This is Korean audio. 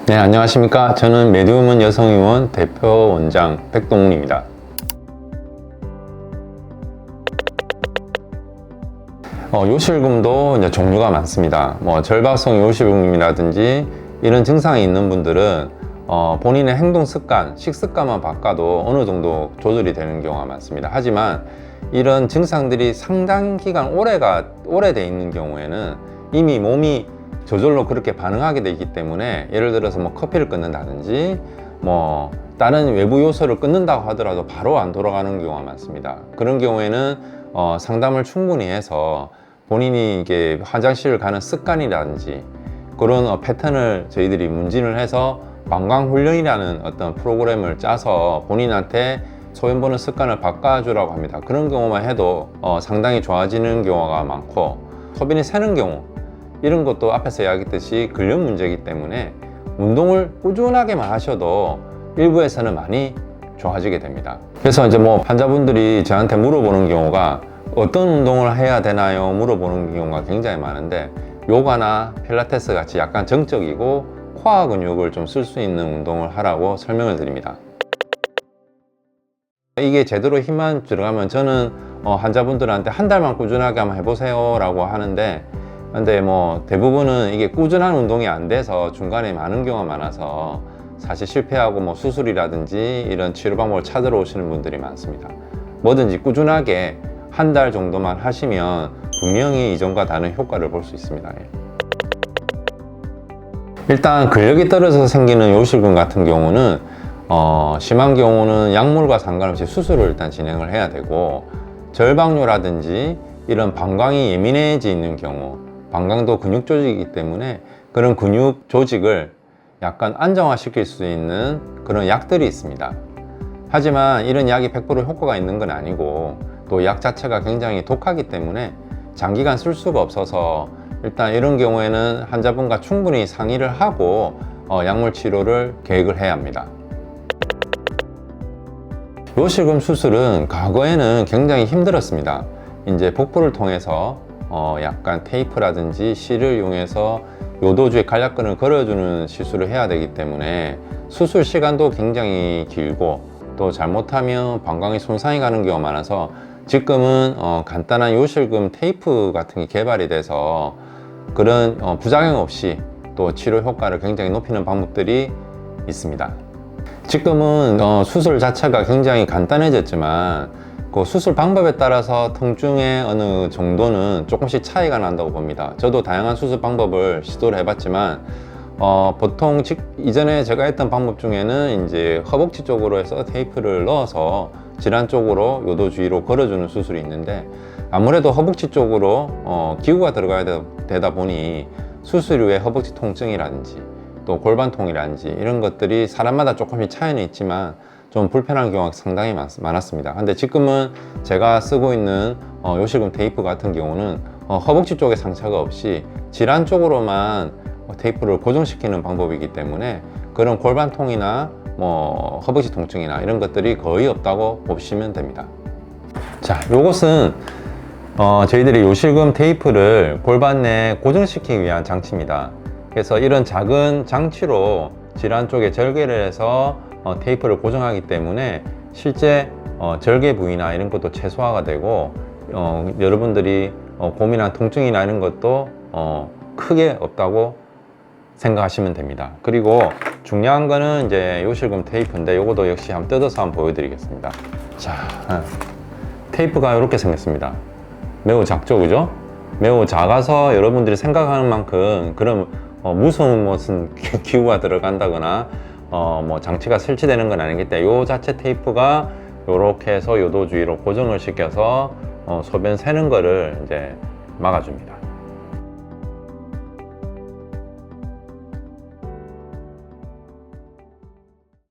네, 안녕하십니까. 저는 메디움은 여성의원 대표 원장 백동훈입니다. 요실금도 이제 종류가 많습니다. 절박성 요실금이라든지 이런 증상이 있는 분들은 본인의 행동 습관, 식습관만 바꿔도 어느 정도 조절이 되는 경우가 많습니다. 하지만 이런 증상들이 상당 기간 오래돼 있는 경우에는 이미 몸이 저절로 그렇게 반응하게 되기 때문에, 예를 들어서 커피를 끊는다든지 다른 외부 요소를 끊는다고 하더라도 바로 안 돌아가는 경우가 많습니다. 그런 경우에는 상담을 충분히 해서 본인이 이게 화장실을 가는 습관이라든지 그런 패턴을 저희들이 문진을 해서 방광훈련이라는 어떤 프로그램을 짜서 본인한테 소변 보는 습관을 바꿔주라고 합니다. 그런 경우만 해도 상당히 좋아지는 경우가 많고, 소변이 새는 경우 이런 것도 앞에서 이야기했듯이 근력 문제이기 때문에 운동을 꾸준하게만 하셔도 일부에서는 많이 좋아지게 됩니다. 그래서 이제 환자분들이 저한테 물어보는 경우가 어떤 운동을 해야 되나요? 물어보는 경우가 굉장히 많은데, 요가나 필라테스 같이 약간 정적이고 코어 근육을 좀 쓸 수 있는 운동을 하라고 설명을 드립니다. 이게 제대로 힘만 들어가면 저는 환자분들한테 한 달만 꾸준하게 한번 해보세요 라고 하는데, 근데 대부분은 이게 꾸준한 운동이 안 돼서 중간에 많은 경우가 많아서 사실 실패하고 수술이라든지 이런 치료 방법을 찾으러 오시는 분들이 많습니다. 뭐든지 꾸준하게 한 달 정도만 하시면 분명히 이전과 다른 효과를 볼 수 있습니다. 일단 근력이 떨어져서 생기는 요실금 같은 경우는 심한 경우는 약물과 상관없이 수술을 일단 진행을 해야 되고, 절박뇨라든지 이런 방광이 예민해져 있는 경우, 방광도 근육 조직이기 때문에 그런 근육 조직을 약간 안정화시킬 수 있는 그런 약들이 있습니다. 하지만 이런 약이 100% 효과가 있는 건 아니고, 또 약 자체가 굉장히 독하기 때문에 장기간 쓸 수가 없어서 일단 이런 경우에는 환자분과 충분히 상의를 하고 약물 치료를 계획을 해야 합니다. 요실금 수술은 과거에는 굉장히 힘들었습니다. 이제 복부를 통해서 약간 테이프라든지 실을 이용해서 요도주의 간략근을 걸어주는 시술을 해야 되기 때문에 수술 시간도 굉장히 길고, 또 잘못하면 방광이 손상이 가는 경우가 많아서 지금은 간단한 요실금 테이프 같은 게 개발이 돼서 그런 부작용 없이 또 치료 효과를 굉장히 높이는 방법들이 있습니다. 지금은 수술 자체가 굉장히 간단해졌지만 그 수술 방법에 따라서 통증의 어느 정도는 조금씩 차이가 난다고 봅니다. 저도 다양한 수술 방법을 시도를 해봤지만 보통 이전에 제가 했던 방법 중에는 이제 허벅지 쪽으로 해서 테이프를 넣어서 질환 쪽으로 요도 주위로 걸어주는 수술이 있는데, 아무래도 허벅지 쪽으로 기구가 들어가야 되다 보니 수술 후에 허벅지 통증이라든지 또 골반통이라든지 이런 것들이 사람마다 조금씩 차이는 있지만 좀 불편한 경우가 상당히 많았습니다. 근데 지금은 제가 쓰고 있는 요실금 테이프 같은 경우는 허벅지 쪽에 상처가 없이 질환 쪽으로만 테이프를 고정시키는 방법이기 때문에 그런 골반통이나 허벅지 통증이나 이런 것들이 거의 없다고 보시면 됩니다. 자, 요것은 저희들이 요실금 테이프를 골반 내에 고정시키기 위한 장치입니다. 그래서 이런 작은 장치로 질환 쪽에 절개를 해서 테이프를 고정하기 때문에 실제 절개 부위나 이런 것도 최소화가 되고, 여러분들이 고민한 통증이나 이런 것도 크게 없다고 생각하시면 됩니다. 그리고 중요한 거는 이제 요실금 테이프인데, 요것도 역시 한번 뜯어서 한번 보여드리겠습니다. 자, 테이프가 이렇게 생겼습니다. 매우 작죠, 그죠? 매우 작아서 여러분들이 생각하는 만큼 그런 무서운 무슨 기구가 들어간다거나 장치가 설치되는 건 아니기 때문에 요 자체 테이프가 이렇게 해서 요도 주위로 고정을 시켜서 소변 새는 거를 이제 막아줍니다.